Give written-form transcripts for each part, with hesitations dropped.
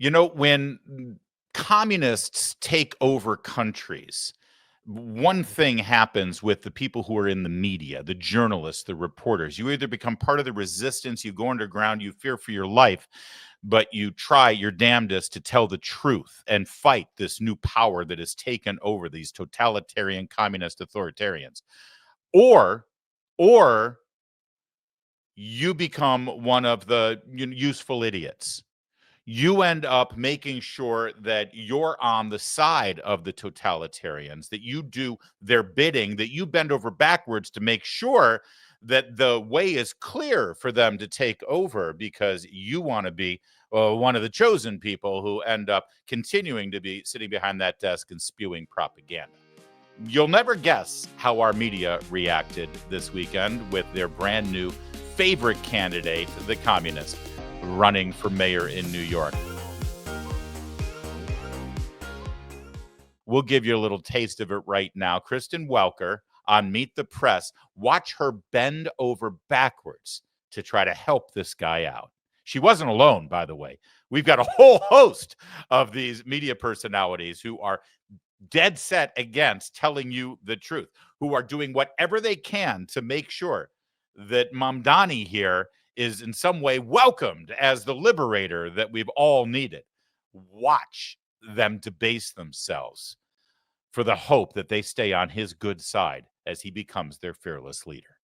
When communists take over countries, one thing happens with the people who are in the media, the journalists, the reporters. You either become part of the resistance, you go underground, you fear for your life, but you try your damnedest to tell the truth and fight this new power that has taken over these totalitarian communist authoritarians. Or, or you become one of the useful idiots. You end up making sure that you're on the side of the totalitarians, that you do their bidding, that you bend over backwards to make sure that the way is clear for them to take over, because you want to be one of the chosen people who end up continuing to be sitting behind that desk and spewing propaganda. You'll never guess how our media reacted this weekend with their brand new favorite candidate, the communist, running for mayor in New York. We'll give you a little taste of it right now. Kristen Welker on Meet the Press. Watch her bend over backwards to try to help this guy out. She wasn't alone, by the way. We've got a whole host of these media personalities who are dead set against telling you the truth, who are doing whatever they can to make sure that Mamdani here is in some way welcomed as the liberator that we've all needed. Watch them debase themselves for the hope that they stay on his good side as he becomes their fearless leader.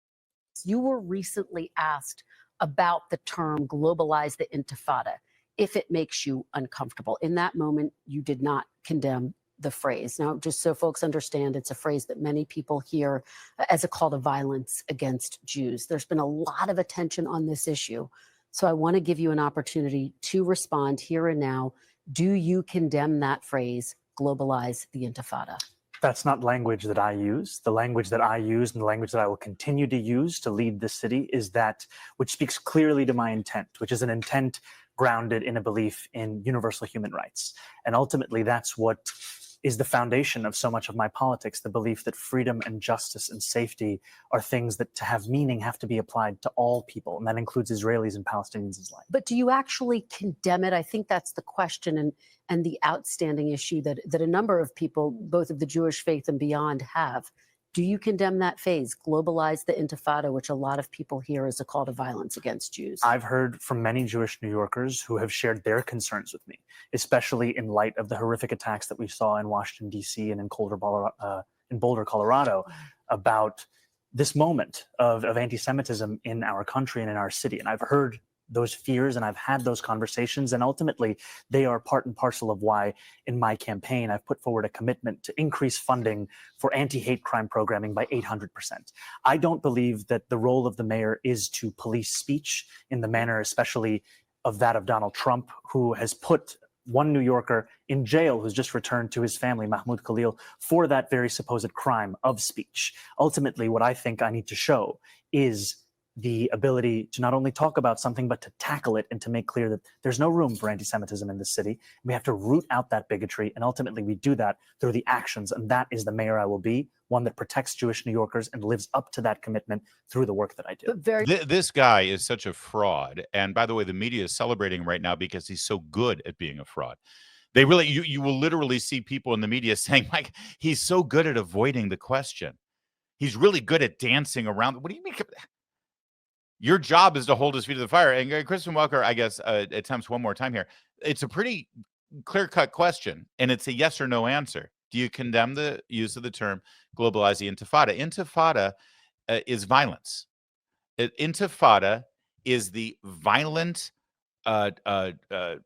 You were recently asked about the term globalize the intifada, if it makes you uncomfortable. In that moment, you did not condemn the phrase. Now, just so folks understand, it's a phrase that many people hear as a call to violence against Jews. There's been a lot of attention on this issue. So I want to give you an opportunity to respond here and now. Do you condemn that phrase, globalize the intifada? That's not language that I use. The language that I use and the language that I will continue to use to lead the city is that which speaks clearly to my intent, which is an intent grounded in a belief in universal human rights. And ultimately, that's what is the foundation of so much of my politics, the belief that freedom and justice and safety are things that, to have meaning, have to be applied to all people, and that includes Israelis and Palestinians alike. But do you actually condemn it? I think that's the question and the outstanding issue that a number of people, both of the Jewish faith and beyond, have. Do you condemn that phase, globalize the intifada, which a lot of people hear as a call to violence against Jews? I've heard from many Jewish New Yorkers who have shared their concerns with me, especially in light of the horrific attacks that we saw in Washington, D.C. and in Boulder, Colorado, about this moment of anti-Semitism in our country and in our city. And I've heard those fears and I've had those conversations, and ultimately they are part and parcel of why in my campaign I've put forward a commitment to increase funding for anti-hate crime programming by 800%. I don't believe that the role of the mayor is to police speech in the manner especially of that of Donald Trump, who has put one New Yorker in jail who's just returned to his family, Mahmoud Khalil, for that very supposed crime of speech. Ultimately, what I think I need to show is the ability to not only talk about something, but to tackle it and to make clear that there's no room for anti-Semitism in this city. We have to root out that bigotry, and ultimately we do that through the actions, and that is the mayor I will be, one that protects Jewish New Yorkers and lives up to that commitment through the work that I do. This guy is such a fraud, and by the way, the media is celebrating right now because he's so good at being a fraud. They really, you will literally see people in the media saying, like, he's so good at avoiding the question. He's really good at dancing around. What do you mean? Your job is to hold his feet to the fire. And Kristen Welker, I guess, attempts one more time here. It's a pretty clear-cut question, and it's a yes or no answer. Do you condemn the use of the term globalize the intifada? Intifada is violence. Intifada is the violent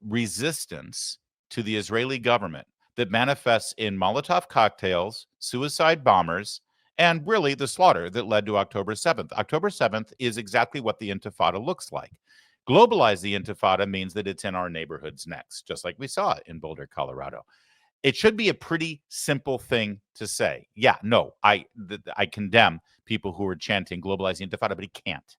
resistance to the Israeli government that manifests in Molotov cocktails, suicide bombers, and really the slaughter that led to October 7th. October 7th is exactly what the intifada looks like. Globalize the intifada means that it's in our neighborhoods next, just like we saw in Boulder, Colorado. It should be a pretty simple thing to say. Yeah, no, I condemn people who are chanting globalize the intifada, but he can't.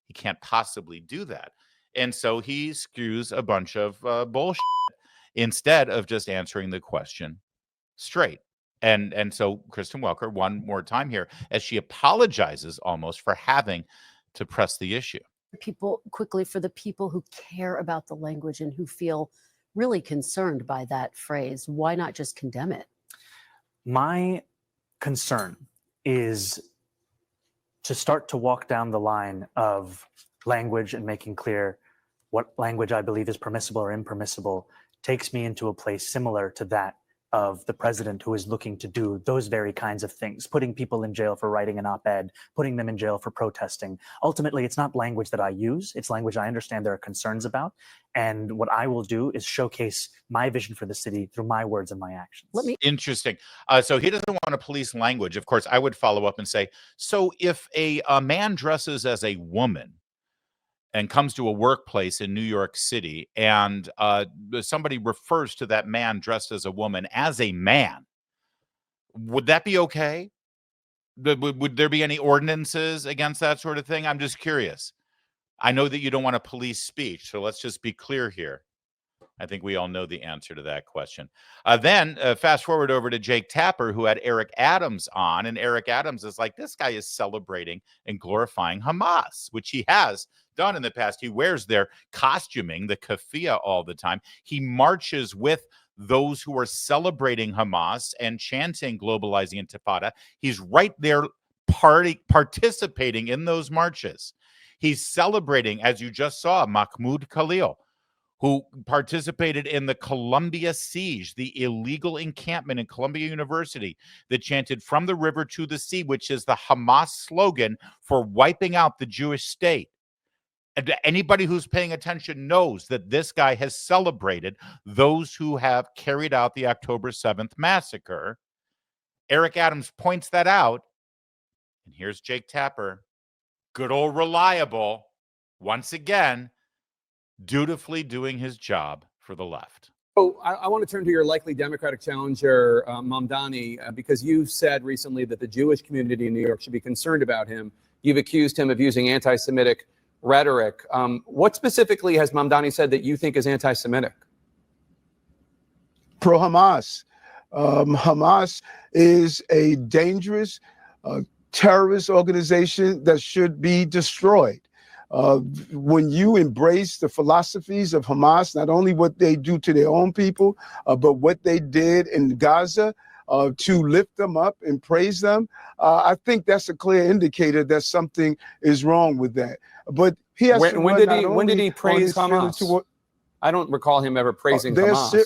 He can't possibly do that. And so he spews a bunch of bullshit instead of just answering the question straight. And so Kristen Welker, one more time here, as she apologizes almost for having to press the issue. People, quickly, for the people who care about the language and who feel really concerned by that phrase. Why not just condemn it? My concern is to start to walk down the line of language and making clear what language I believe is permissible or impermissible takes me into a place similar to that of the president who is looking to do those very kinds of things, putting people in jail for writing an op-ed, putting them in jail for protesting. Ultimately, it's not language that I use. It's language I understand there are concerns about. And what I will do is showcase my vision for the city through my words and my actions. Interesting. So he doesn't want to police language. Of course, I would follow up and say, so if a man dresses as a woman and comes to a workplace in New York City, and somebody refers to that man dressed as a woman as a man, would that be okay? Would there be any ordinances against that sort of thing? I'm just curious. I know that you don't want to police speech, so let's just be clear here. I think we all know the answer to that question. Then fast forward over to Jake Tapper, who had Eric Adams on, and Eric Adams is like, this guy is celebrating and glorifying Hamas, which he has done in the past. He wears their costuming, the keffiyeh, all the time. He marches with those who are celebrating Hamas and chanting globalizing Intifada. He's right there participating in those marches. He's celebrating, as you just saw, Mahmoud Khalil, who participated in the Columbia siege, the illegal encampment in Columbia University that chanted "From the river to the sea," which is the Hamas slogan for wiping out the Jewish state. And anybody who's paying attention knows that this guy has celebrated those who have carried out the October 7th massacre. Eric Adams points that out. And here's Jake Tapper, good old reliable, once again, dutifully doing his job for the left. Oh, I want to turn to your likely Democratic challenger, Mamdani, because you said recently that the Jewish community in New York should be concerned about him. You've accused him of using anti-Semitic rhetoric. What specifically has Mamdani said that you think is anti-Semitic? Pro-Hamas. Hamas is a dangerous terrorist organization that should be destroyed. When you embrace the philosophies of Hamas, not only what they do to their own people, but what they did in Gaza to lift them up and praise them, I think that's a clear indicator that something is wrong with that. But he has to when did he praise Hamas? I don't recall him ever praising Hamas.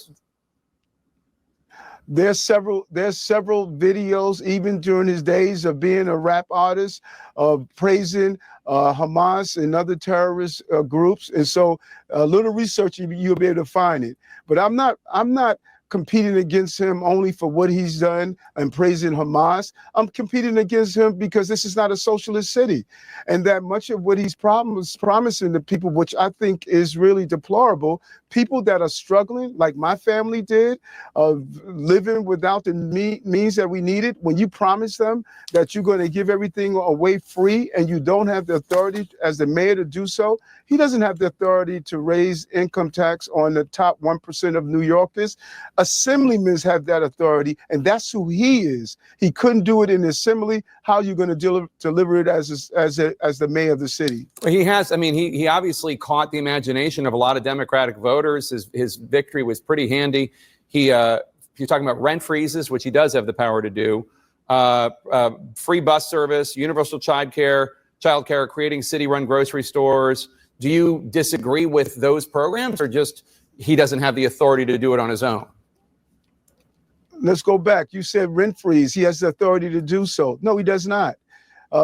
There's several videos, even during his days of being a rap artist, of praising Hamas and other terrorist groups. And so a little research, you'll be able to find it. But I'm not competing against him only for what he's done and praising Hamas. I'm competing against him because this is not a socialist city. And that much of what he's promising to people, which I think is really deplorable, people that are struggling, like my family did, living without the means that we needed, when you promise them that you're going to give everything away free and you don't have the authority as the mayor to do so, he doesn't have the authority to raise income tax on the top 1% of New Yorkers. Assemblymen have that authority, and that's who he is. He couldn't do it in the assembly. How are you going to deliver it as the mayor of the city? He has. I mean, he obviously caught the imagination of a lot of Democratic voters. His victory was pretty handy. You're talking about rent freezes, which he does have the power to do, free bus service, universal childcare, creating city-run grocery stores. Do you disagree with those programs, or just he doesn't have the authority to do it on his own? Let's go back. You said rent freeze. He has the authority to do so. No, he does not.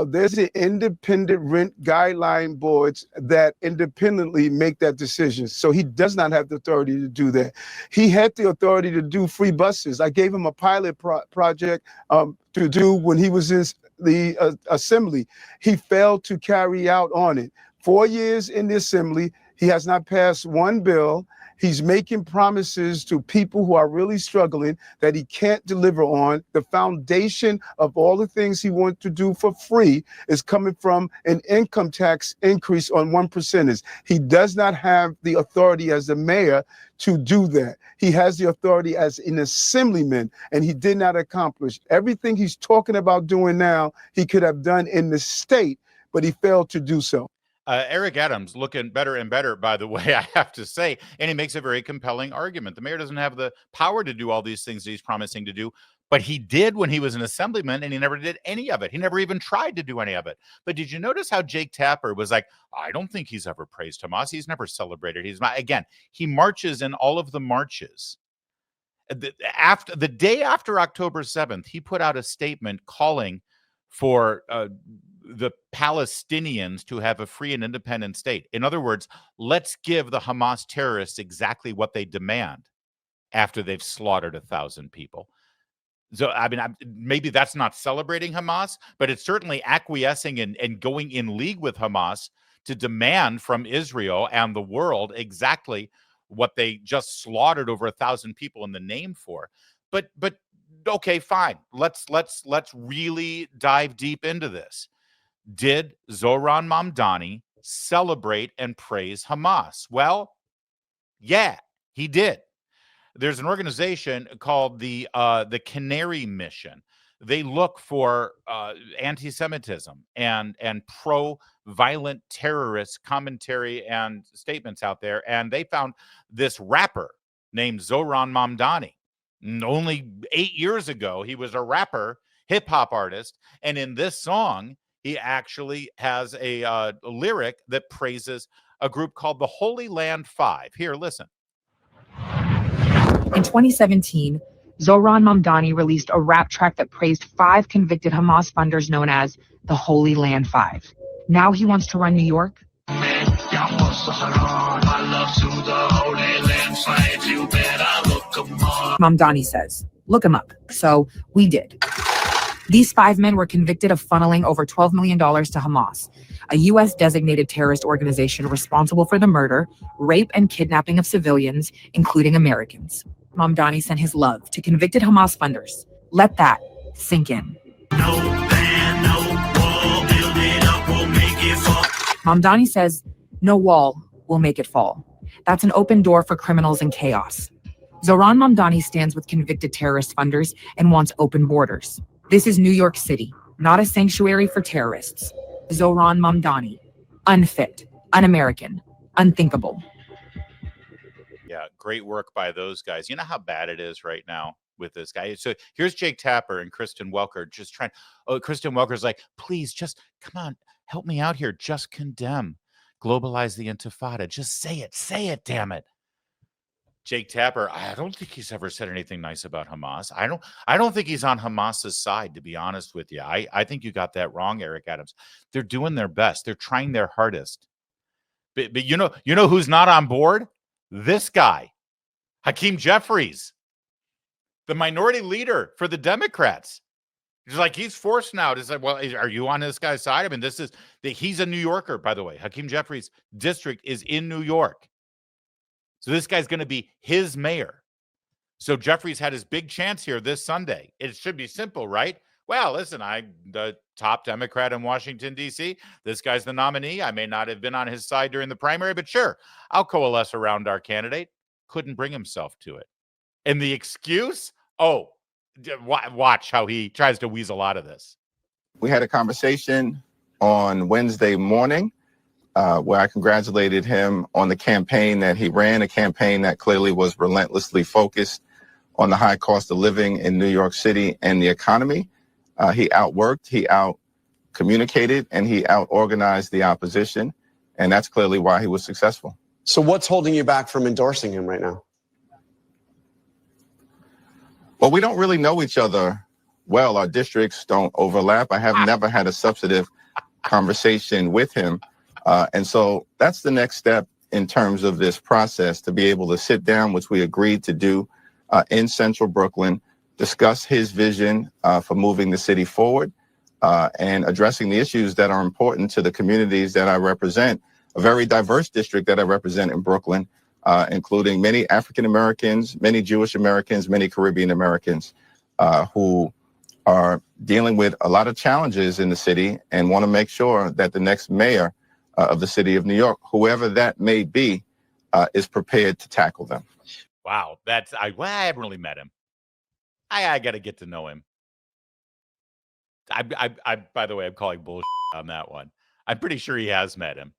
There's the independent rent guideline boards that independently make that decision. So he does not have the authority to do that. He had the authority to do free buses. I gave him a pilot project to do when he was in the assembly. He failed to carry out on it. 4 years in the assembly, he has not passed one bill. He's making promises to people who are really struggling that he can't deliver on. The foundation of all the things he wants to do for free is coming from an income tax increase on 1%. He does not have the authority as the mayor to do that. He has the authority as an assemblyman, and he did not accomplish everything he's talking about doing now. He could have done in the state, but he failed to do so. Eric Adams looking better and better, by the way, I have to say, and he makes a very compelling argument. The mayor doesn't have the power to do all these things that he's promising to do, but he did when he was an assemblyman, and he never did any of it. He never even tried to do any of it. But did you notice how Jake Tapper was like, I don't think he's ever praised Hamas. He's never celebrated. He's not. Again, he marches in all of the marches. After the day after October 7th, he put out a statement calling for the Palestinians to have a free and independent state. In other words, let's give the Hamas terrorists exactly what they demand after they've slaughtered 1,000 people. So, I mean, maybe that's not celebrating Hamas, but it's certainly acquiescing and going in league with Hamas to demand from Israel and the world exactly what they just slaughtered over 1,000 people in the name for. But okay, fine. Let's really dive deep into this. Did Zohran Mamdani celebrate and praise Hamas? Well, yeah, he did. There's an organization called the Canary Mission. They look for anti-Semitism and pro-violent terrorist commentary and statements out there, and they found this rapper named Zohran Mamdani. Only 8 years ago, he was a rapper, hip hop artist, and in this song, he actually has a lyric that praises a group called the Holy Land Five. Here, listen. In 2017, Zohran Mamdani released a rap track that praised 5 convicted Hamas funders known as the Holy Land Five. Now he wants to run New York. Mamdani says, look him up. So we did. These 5 men were convicted of funneling over $12 million to Hamas, a U.S. designated terrorist organization responsible for the murder, rape, and kidnapping of civilians, including Americans. Mamdani sent his love to convicted Hamas funders. Let that sink in. No ban, no wall, build it up, we'll make it fall. Mamdani says, no wall will make it fall. That's an open door for criminals and chaos. Zohran Mamdani stands with convicted terrorist funders and wants open borders. This is New York City, not a sanctuary for terrorists. Zohran Mamdani, unfit, un-American, unthinkable. Yeah, great work by those guys. You know how bad it is right now with this guy. So here's Jake Tapper and Kristen Welker just trying. Oh, Kristen Welker's like, please, just come on, help me out here. Just condemn, globalize the Intifada. Just say it, damn it. Jake Tapper, I don't think he's ever said anything nice about Hamas. I don't think he's on Hamas's side, to be honest with you. I think you got that wrong, Eric Adams. They're doing their best. They're trying their hardest. But you know who's not on board? This guy, Hakeem Jeffries, the minority leader for the Democrats. He's forced now to say, well, are you on this guy's side? I mean, he's a New Yorker, by the way. Hakeem Jeffries' district is in New York. So this guy's going to be his mayor. So Jeffries had his big chance here this Sunday. It should be simple, right? Well, listen, I'm the top Democrat in Washington, D.C. This guy's the nominee. I may not have been on his side during the primary, but sure, I'll coalesce around our candidate. Couldn't bring himself to it. And the excuse? Oh, watch how he tries to weasel out of this. We had a conversation on Wednesday morning where I congratulated him on the campaign that he ran, a campaign that clearly was relentlessly focused on the high cost of living in New York City and the economy. He outworked, he out-communicated, and he out-organized the opposition, and that's clearly why he was successful. So what's holding you back from endorsing him right now? Well, we don't really know each other well. Our districts don't overlap. I have never had a substantive conversation with him. And so that's the next step in terms of this process, to be able to sit down, which we agreed to do in Central Brooklyn, discuss his vision for moving the city forward and addressing the issues that are important to the communities that I represent, a very diverse district that I represent in Brooklyn, including many African Americans, many Jewish Americans, many Caribbean Americans who are dealing with a lot of challenges in the city and want to make sure that the next mayor of the city of New York, whoever that may be, is prepared to tackle them. Wow, I haven't really met him. I got to get to know him. I by the way, I'm calling bullshit on that one. I'm pretty sure he has met him.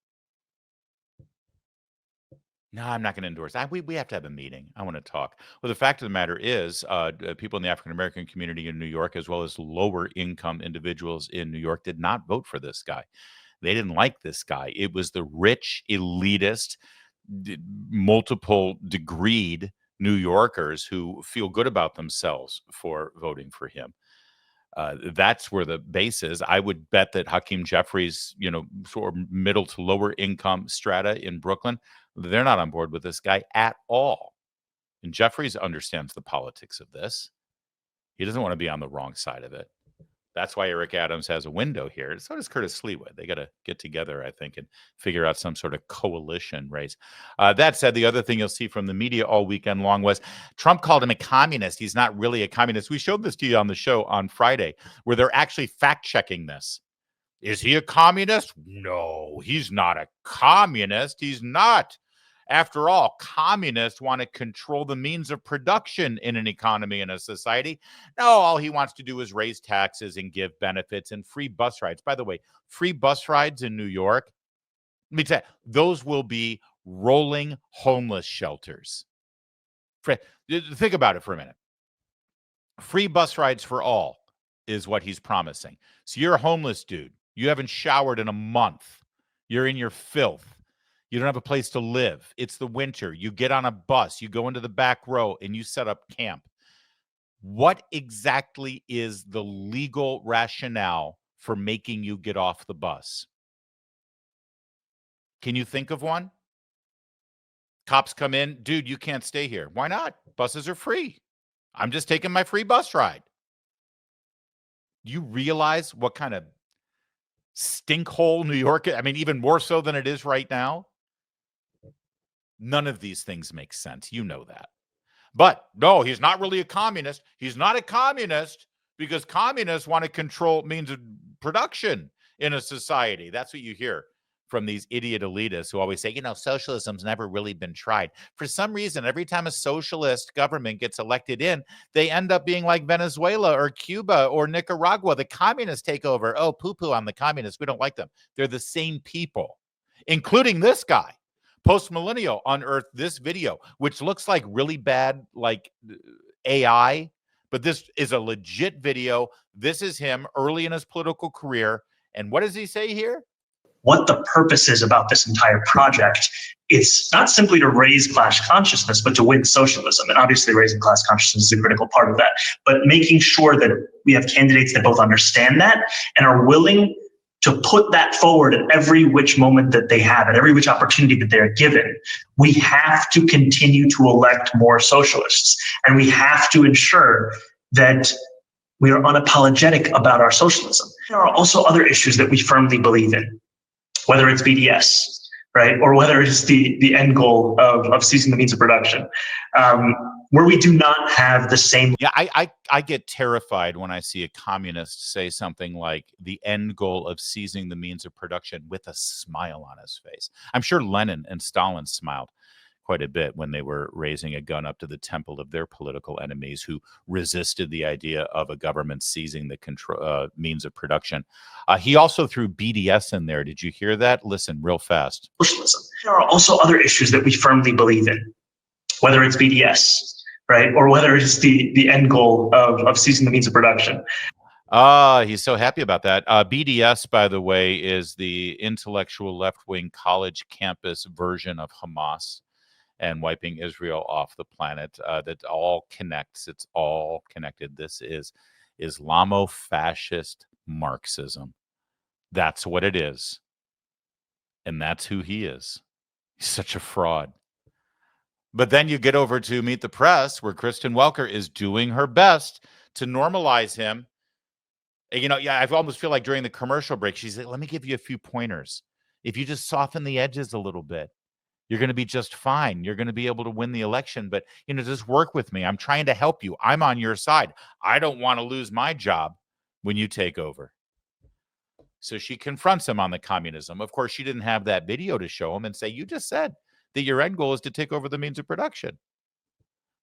No, I'm not going to endorse. We have to have a meeting. I want to talk. Well, the fact of the matter is, people in the African American community in New York, as well as lower income individuals in New York, did not vote for this guy. They didn't like this guy. It was the rich, elitist, multiple degreed New Yorkers who feel good about themselves for voting for him. That's where the base is. I would bet that Hakeem Jeffries, sort of middle to lower income strata in Brooklyn, they're not on board with this guy at all. And Jeffries understands the politics of this. He doesn't want to be on the wrong side of it. That's why Eric Adams has a window here. So does Curtis Leawood. They got to get together, I think, and figure out some sort of coalition race. That said, the other thing you'll see from the media all weekend long was Trump called him a communist. He's not really a communist. We showed this to you on the show on Friday, where they're actually fact-checking this. Is he a communist? No, he's not a communist. He's not. After all, communists want to control the means of production in an economy and a society. No, all he wants to do is raise taxes and give benefits and free bus rides. By the way, free bus rides in New York, let me tell you, those will be rolling homeless shelters. Think about it for a minute. Free bus rides for all is what he's promising. So you're a homeless dude. You haven't showered in a month. You're in your filth. You don't have a place to live. It's the winter. You get on a bus, you go into the back row, and you set up camp. What exactly is the legal rationale for making you get off the bus? Can you think of one? Cops come in, dude, you can't stay here. Why not? Buses are free. I'm just taking my free bus ride. You realize what kind of stinkhole New York is? I mean, even more so than it is right now. None of these things make sense. You know that. But no, he's not really a communist. He's not a communist because communists want to control means of production in a society. That's what you hear from these idiot elitists who always say, socialism's never really been tried. For some reason, every time a socialist government gets elected in, they end up being like Venezuela or Cuba or Nicaragua. The communists take over. Oh, poo-poo on the communists. We don't like them. They're the same people, including this guy. Post-millennial unearthed this video, which looks like really bad, like AI, but this is a legit video. This is him early in his political career. And what does he say here? What the purpose is about this entire project, it's not simply to raise class consciousness, but to win socialism. And obviously raising class consciousness is a critical part of that. But making sure that we have candidates that both understand that and are willing to put that forward at every which moment that they have, at every which opportunity that they're given. We have to continue to elect more socialists. And we have to ensure that we are unapologetic about our socialism. There are also other issues that we firmly believe in, whether it's BDS, right? Or whether it's the end goal of seizing the means of production. Where we do not have the same. Yeah, I get terrified when I see a communist say something like the end goal of seizing the means of production with a smile on his face. I'm sure Lenin and Stalin smiled quite a bit when they were raising a gun up to the temple of their political enemies who resisted the idea of a government seizing the control means of production. He also threw BDS in there. Did you hear that? Listen real fast. Socialism. There are also other issues that we firmly believe in, whether it's BDS, right? Or whether it's the end goal of seizing the means of production. He's so happy about that. BDS, by the way, is the intellectual left-wing college campus version of Hamas and wiping Israel off the planet. That all connects. It's all connected. This is Islamo-fascist Marxism. That's what it is. And that's who he is. He's such a fraud. But then you get over to Meet the Press, where Kristen Welker is doing her best to normalize him. I almost feel like during the commercial break, she's like, let me give you a few pointers. If you just soften the edges a little bit, you're going to be just fine. You're going to be able to win the election. But, just work with me. I'm trying to help you. I'm on your side. I don't want to lose my job when you take over. So she confronts him on the communism. Of course, she didn't have that video to show him and say, you just said that your end goal is to take over the means of production.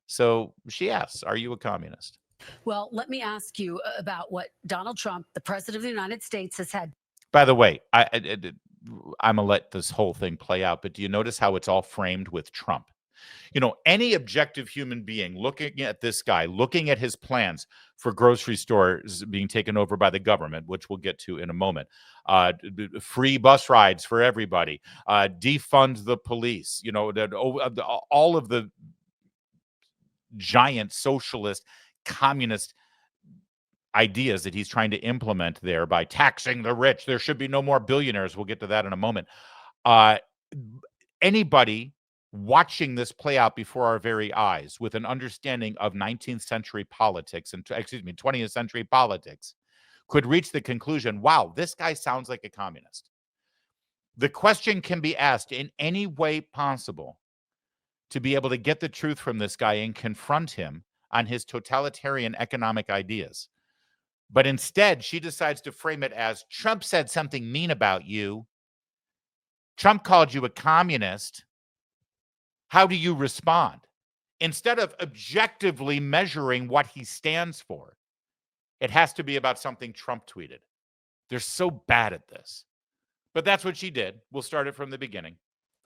So she asks, are you a communist? Well, let me ask you about what Donald Trump, the president of the United States, has had. By the way, I'm gonna let this whole thing play out, but do you notice how it's all framed with Trump? You know, any objective human being looking at this guy, looking at his plans for grocery stores being taken over by the government, which we'll get to in a moment, free bus rides for everybody, defund the police, you know, all of the giant socialist, communist ideas that he's trying to implement there by taxing the rich. There should be no more billionaires. We'll get to that in a moment. Anybody watching this play out before our very eyes with an understanding of 19th century politics and 20th century politics could reach the conclusion, wow, this guy sounds like a communist. The question can be asked in any way possible to be able to get the truth from this guy and confront him on his totalitarian economic ideas. But instead, she decides to frame it as Trump said something mean about you. Trump called you a communist. How do you respond? Instead of objectively measuring what he stands for, it has to be about something Trump tweeted. They're so bad at this. But that's what she did. We'll start it from the beginning.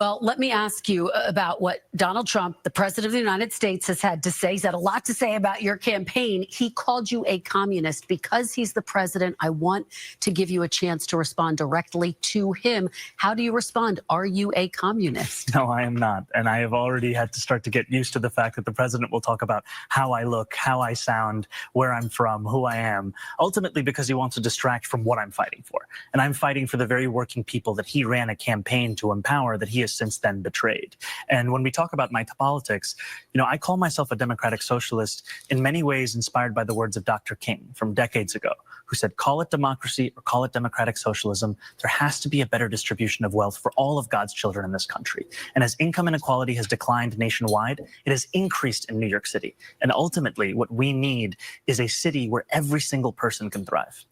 Well, let me ask you about what Donald Trump, the president of the United States, has had to say. He's had a lot to say about your campaign. He called you a communist. Because he's the president, I want to give you a chance to respond directly to him. How do you respond? Are you a communist? No, I am not. And I have already had to start to get used to the fact that the president will talk about how I look, how I sound, where I'm from, who I am, ultimately because he wants to distract from what I'm fighting for. And I'm fighting for the very working people that he ran a campaign to empower, that he has since then betrayed. And when we talk about my politics, you know, I call myself a democratic socialist, in many ways inspired by the words of Dr. King from decades ago, who said, call it democracy or call it democratic socialism. There has to be a better distribution of wealth for all of God's children in this country. And as income inequality has declined nationwide, it has increased in New York City. And ultimately, what we need is a city where every single person can thrive.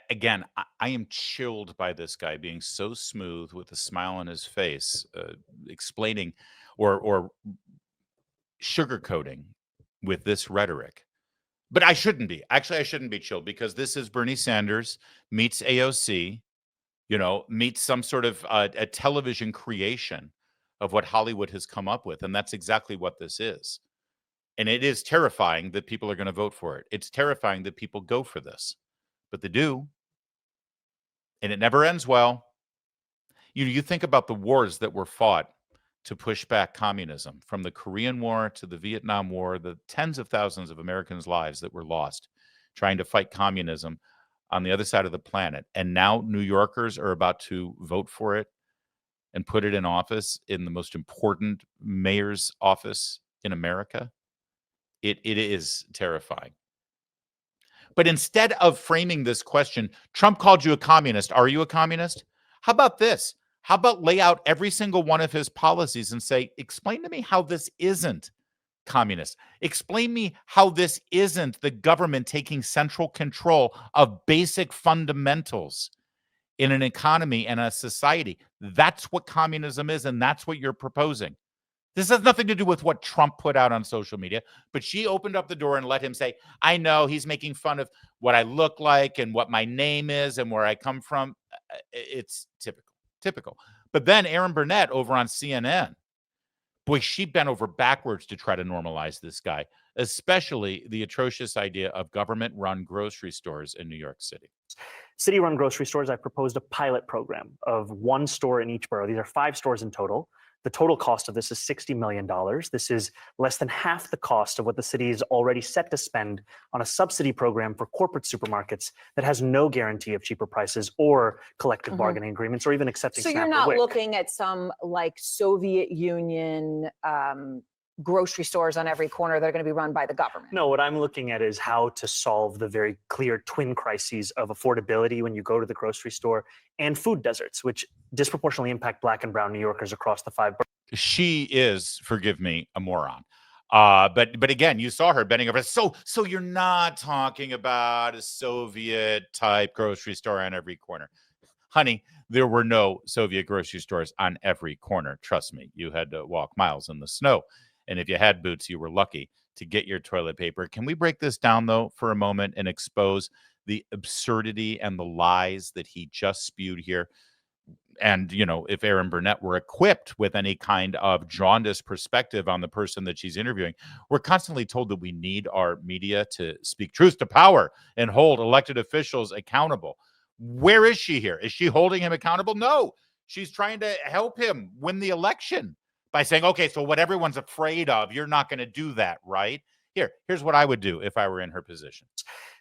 Again, I am chilled by this guy being so smooth with a smile on his face, explaining or sugarcoating with this rhetoric. But I shouldn't be. Actually, I shouldn't be chilled because this is Bernie Sanders meets AOC, you know, meets some sort of a television creation of what Hollywood has come up with. And that's exactly what this is. And it is terrifying that people are going to vote for it. It's terrifying that people go for this. But they do. And it never ends well. You think about the wars that were fought to push back communism, from the Korean War to the Vietnam War, the tens of thousands of Americans' lives that were lost trying to fight communism on the other side of the planet. And now New Yorkers are about to vote for it and put it in office in the most important mayor's office in America. It is terrifying. But instead of framing this question, Trump called you a communist. Are you a communist? How about this? How about lay out every single one of his policies and say, explain to me how this isn't communist. Explain me how this isn't the government taking central control of basic fundamentals in an economy and a society. That's what communism is, and that's what you're proposing. This has nothing to do with what Trump put out on social media, but she opened up the door and let him say, I know he's making fun of what I look like and what my name is and where I come from. It's typical. But then Aaron Burnett over on CNN, boy, she bent over backwards to try to normalize this guy, especially the atrocious idea of government-run grocery stores in New York City. City-run grocery stores, I proposed a pilot program of one store in each borough. These are 5 stores in total. The total cost of this is $60 million. This is less than half the cost of what the city is already set to spend on a subsidy program for corporate supermarkets that has no guarantee of cheaper prices or collective bargaining agreements or even accepting So SNAP you're or not WIC. looking at some like Soviet Union grocery stores on every corner that are going to be run by the government. No, what I'm looking at is how to solve the very clear twin crises of affordability when you go to the grocery store and food deserts, which disproportionately impact Black and brown New Yorkers across the 5 boroughs. She is, forgive me, a moron. But again, you saw her bending over. So you're not talking about a Soviet type grocery store on every corner. Honey, there were no Soviet grocery stores on every corner. Trust me, you had to walk miles in the snow. And if you had boots, you were lucky to get your toilet paper. Can we break this down, though, for a moment and expose the absurdity and the lies that he just spewed here? And, if Erin Burnett were equipped with any kind of jaundiced perspective on the person that she's interviewing, we're constantly told that we need our media to speak truth to power and hold elected officials accountable. Where is she here? Is she holding him accountable? No, she's trying to help him win the election by saying, okay, so what everyone's afraid of, you're not going to do that, right? Here's what I would do if I were in her position.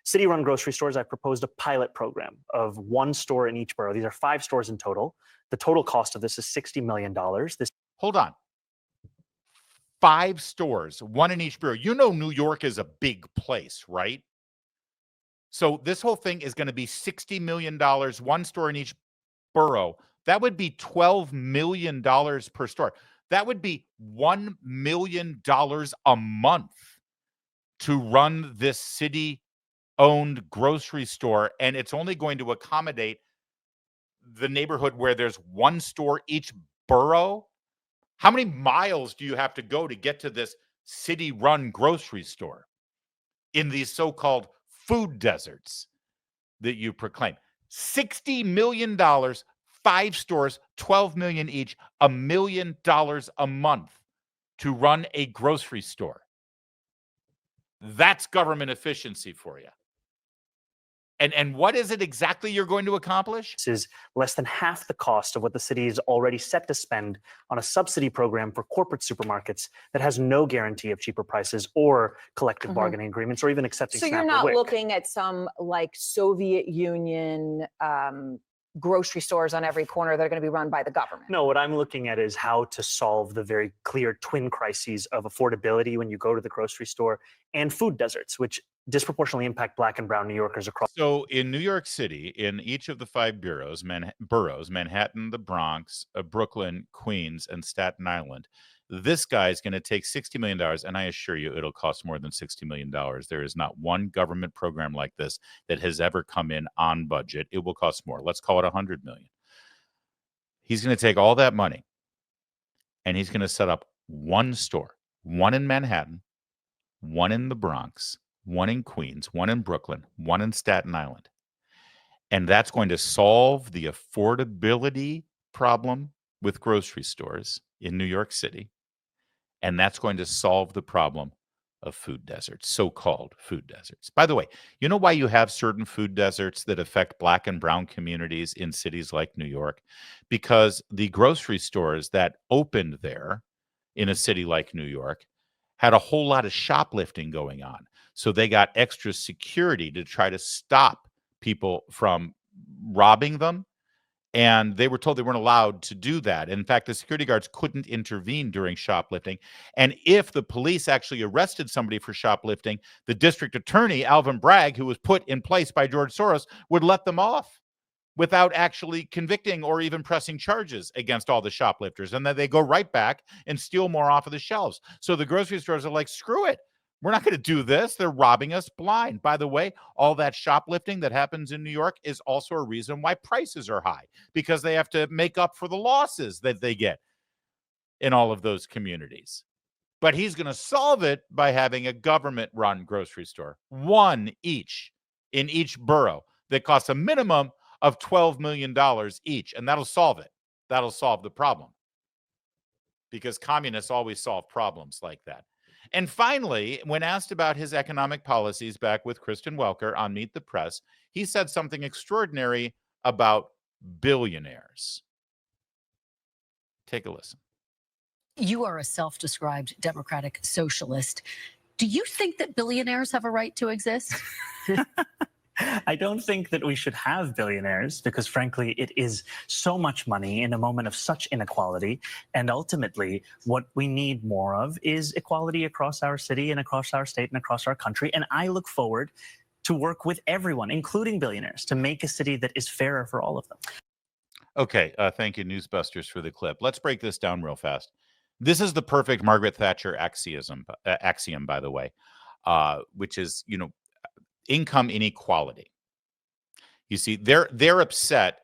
City-run grocery stores, I proposed a pilot program of one store in each borough. These are 5 stores in total. The total cost of this is $60 million. Hold on. 5 stores, 1 in each borough. New York is a big place, right? So this whole thing is going to be $60 million, 1 store in each borough. That would be $12 million per store. That would be $1 million a month to run this city-owned grocery store, and it's only going to accommodate the neighborhood where there's 1 store each borough. How many miles do you have to go to get to this city-run grocery store in these so-called food deserts that you proclaim? $60 million, 5 stores, $12 million each, $1 million a month to run a grocery store. That's government efficiency for you. And what is it exactly you're going to accomplish? This is less than half the cost of what the city is already set to spend on a subsidy program for corporate supermarkets that has no guarantee of cheaper prices or collective bargaining agreements or even accepting So SNAP you're or not WIC. looking at some like Soviet Union grocery stores on every corner that are going to be run by the government. No, what I'm looking at is how to solve the very clear twin crises of affordability when you go to the grocery store and food deserts, which disproportionately impact Black and brown New Yorkers across. So in New York City, in each of the 5 boroughs, Manhattan, the Bronx, Brooklyn, Queens, and Staten Island, this guy is going to take $60 million, and I assure you it'll cost more than $60 million. There is not one government program like this that has ever come in on budget. It will cost more. Let's call it $100 million. He's going to take all that money, and he's going to set up 1 store, 1 in Manhattan, 1 in the Bronx, 1 in Queens, 1 in Brooklyn, 1 in Staten Island. And that's going to solve the affordability problem with grocery stores in New York City. And that's going to solve the problem of food deserts, so-called food deserts. By the way, you know why you have certain food deserts that affect Black and brown communities in cities like New York? Because the grocery stores that opened there in a city like New York had a whole lot of shoplifting going on. So they got extra security to try to stop people from robbing them. And they were told they weren't allowed to do that. In fact, the security guards couldn't intervene during shoplifting. And if the police actually arrested somebody for shoplifting, the district attorney, Alvin Bragg, who was put in place by George Soros, would let them off without actually convicting or even pressing charges against all the shoplifters. And then they go right back and steal more off of the shelves. So the grocery stores are like, screw it. We're not going to do this. They're robbing us blind. By the way, all that shoplifting that happens in New York is also a reason why prices are high, because they have to make up for the losses that they get in all of those communities. But he's going to solve it by having a government-run grocery store, 1 each in each borough that costs a minimum of $12 million each. And that'll solve it. That'll solve the problem. Because communists always solve problems like that. And finally, when asked about his economic policies back with Kristen Welker on Meet the Press, he said something extraordinary about billionaires. Take a listen. You are a self-described democratic socialist. Do you think that billionaires have a right to exist? I don't think that we should have billionaires because, frankly, it is so much money in a moment of such inequality. And ultimately, what we need more of is equality across our city and across our state and across our country. And I look forward to work with everyone, including billionaires, to make a city that is fairer for all of them. Okay, thank you, Newsbusters, for the clip. Let's break this down real fast. This is the perfect Margaret Thatcher axiom, by the way, which is, income inequality. You see, they're upset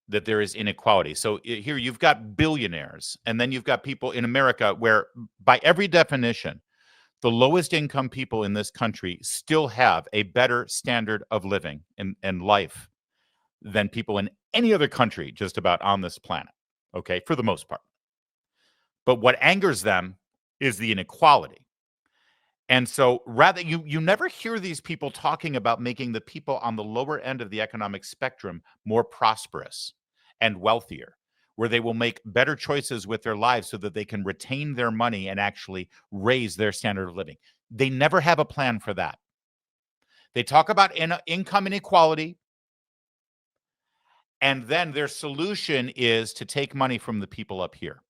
that there is inequality. So here you've got billionaires, and then you've got people in America where, by every definition, the lowest income people in this country still have a better standard of living and life than people in any other country just about on this planet, okay, for the most part. But what angers them is the inequality. And so rather, you never hear these people talking about making the people on the lower end of the economic spectrum more prosperous and wealthier, where they will make better choices with their lives so that they can retain their money and actually raise their standard of living. They never have a plan for that. They talk about income inequality, and then their solution is to take money from the people up here.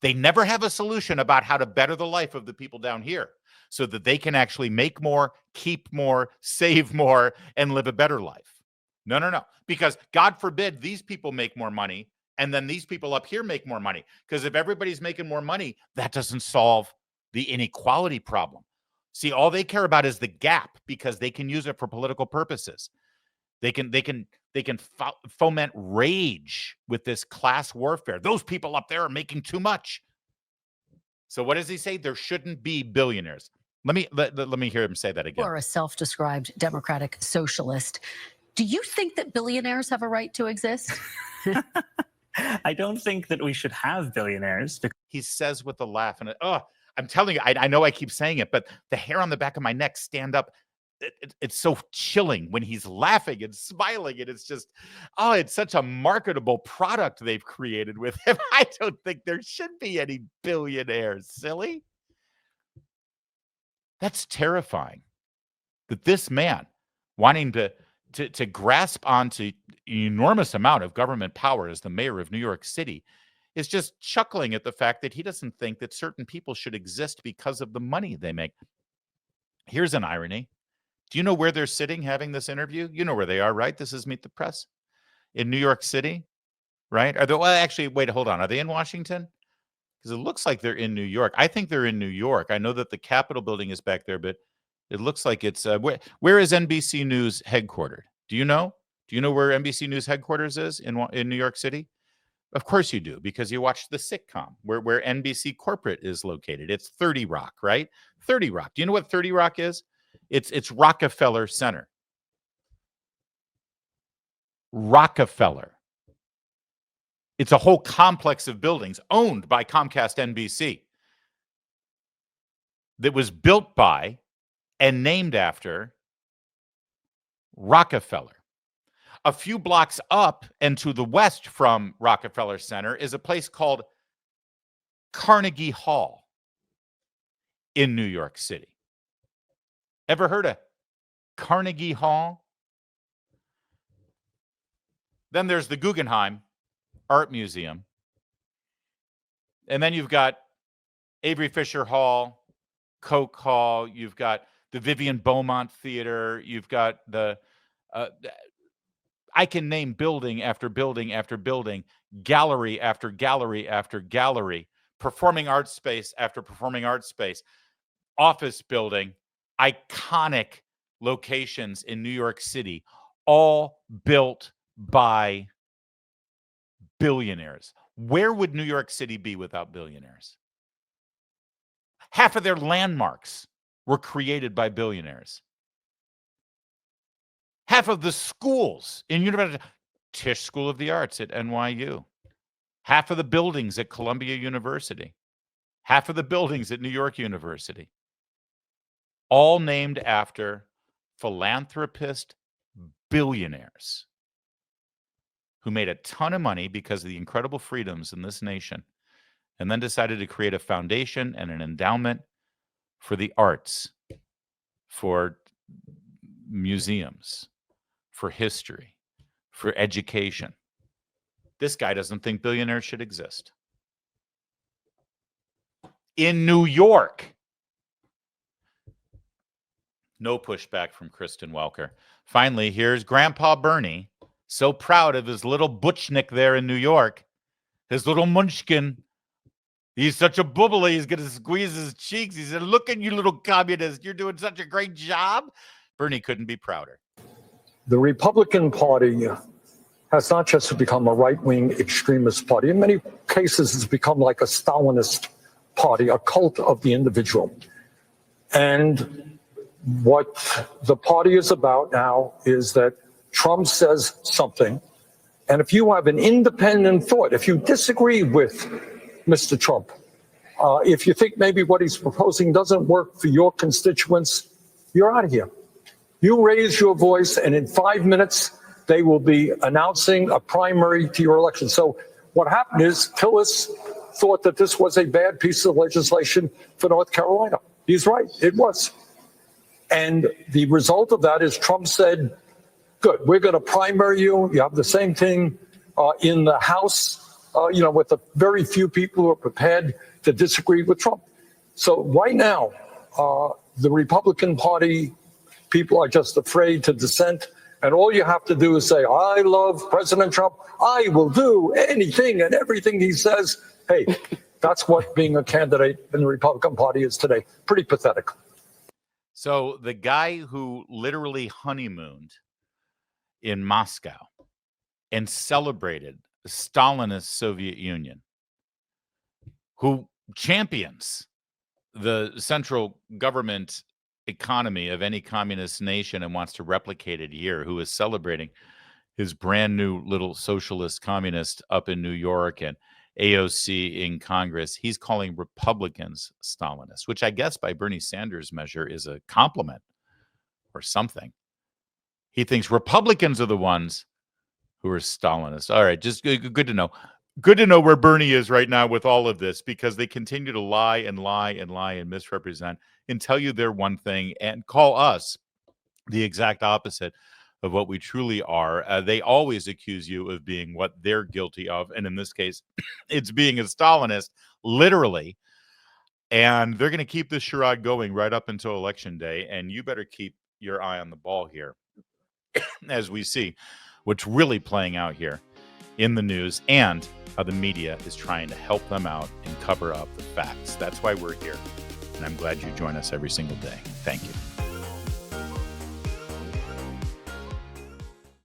They never have a solution about how to better the life of the people down here so that they can actually make more, keep more, save more, and live a better life. No, no, no. Because God forbid these people make more money and then these people up here make more money. Because if everybody's making more money, that doesn't solve the inequality problem. See, all they care about is the gap because they can use it for political purposes. They can foment rage with this class warfare. Those people up there are making too much. So what does he say? There shouldn't be billionaires. Let me hear him say that again. Or a self-described democratic socialist. Do you think that billionaires have a right to exist? I don't think that we should have billionaires. He says with a laugh, and I'm telling you, I know I keep saying it, but the hair on the back of my neck stand up. It's so chilling when he's laughing and smiling, and it's just, it's such a marketable product they've created with him. I don't think there should be any billionaires, silly. That's terrifying. That this man wanting to grasp onto an enormous amount of government power as the mayor of New York City is just chuckling at the fact that he doesn't think that certain people should exist because of the money they make. Here's an irony. Do you know where they're sitting having this interview? You know where they are, right? This is Meet the Press in New York City, right? Are they? Well, actually, wait, hold on. Are they in Washington? Because it looks like they're in New York. I think they're in New York. I know that the Capitol building is back there, but it looks like it's where is NBC News headquartered? Do you know? Do you know where NBC News headquarters is in New York City? Of course you do, because you watched the sitcom where NBC corporate is located. It's 30 Rock, right? 30 Rock. Do you know what 30 Rock is? It's Rockefeller Center. Rockefeller. It's a whole complex of buildings owned by Comcast NBC that was built by and named after Rockefeller. A few blocks up and to the west from Rockefeller Center is a place called Carnegie Hall in New York City. Ever heard of Carnegie Hall? Then there's the Guggenheim Art Museum. And then you've got Avery Fisher Hall, Koch Hall. You've got the Vivian Beaumont Theater. You've got I can name building after building after building, gallery after gallery after gallery, performing arts space after performing arts space, office building, iconic locations in New York City, all built by billionaires. Where would New York City be without billionaires? Half of their landmarks were created by billionaires. Half of the schools in university, Tisch School of the Arts at NYU. Half of the buildings at Columbia University. Half of the buildings at New York University. All named after philanthropist billionaires who made a ton of money because of the incredible freedoms in this nation and then decided to create a foundation and an endowment for the arts, for museums, for history, for education. This guy doesn't think billionaires should exist. In New York, no pushback from Kristen Welker. Finally, here's Grandpa Bernie, so proud of his little butchnik there in New York, his little munchkin. He's such a bubbly, he's going to squeeze his cheeks. He said, look at you, little communist. You're doing such a great job. Bernie couldn't be prouder. The Republican Party has not just become a right-wing extremist party. In many cases, it's become like a Stalinist party, a cult of the individual. And what the party is about now is that Trump says something, And if you have an independent thought, if you disagree with Mr. Trump, if you think maybe what he's proposing doesn't work for your constituents, you're out of here. You raise your voice, and in 5 minutes, they will be announcing a primary to your election. So what happened is Tillis thought that this was a bad piece of legislation for North Carolina. He's right, it was. And the result of that is Trump said, good, we're going to primary you. You have the same thing in the House, with the very few people who are prepared to disagree with Trump. So right now, the Republican Party people are just afraid to dissent. And all you have to do is say, I love President Trump. I will do anything and everything he says. Hey, that's what being a candidate in the Republican Party is today. Pretty pathetic. So the guy who literally honeymooned in Moscow and celebrated the Stalinist Soviet Union, who champions the central government economy of any communist nation and wants to replicate it here, who is celebrating his brand new little socialist communist up in New York and AOC in Congress, he's calling Republicans Stalinists, which I guess by Bernie Sanders' measure is a compliment or something. He thinks Republicans are the ones who are Stalinists. All right, just good to know. Good to know where Bernie is right now with all of this, because they continue to lie and lie and lie and misrepresent and tell you they're one thing and call us the exact opposite of what we truly are. They always accuse you of being what they're guilty of. And in this case, it's being a Stalinist, literally. And they're going to keep this charade going right up until Election Day. And you better keep your eye on the ball here as we see what's really playing out here in the news and how the media is trying to help them out and cover up the facts. That's why we're here. And I'm glad you join us every single day. Thank you.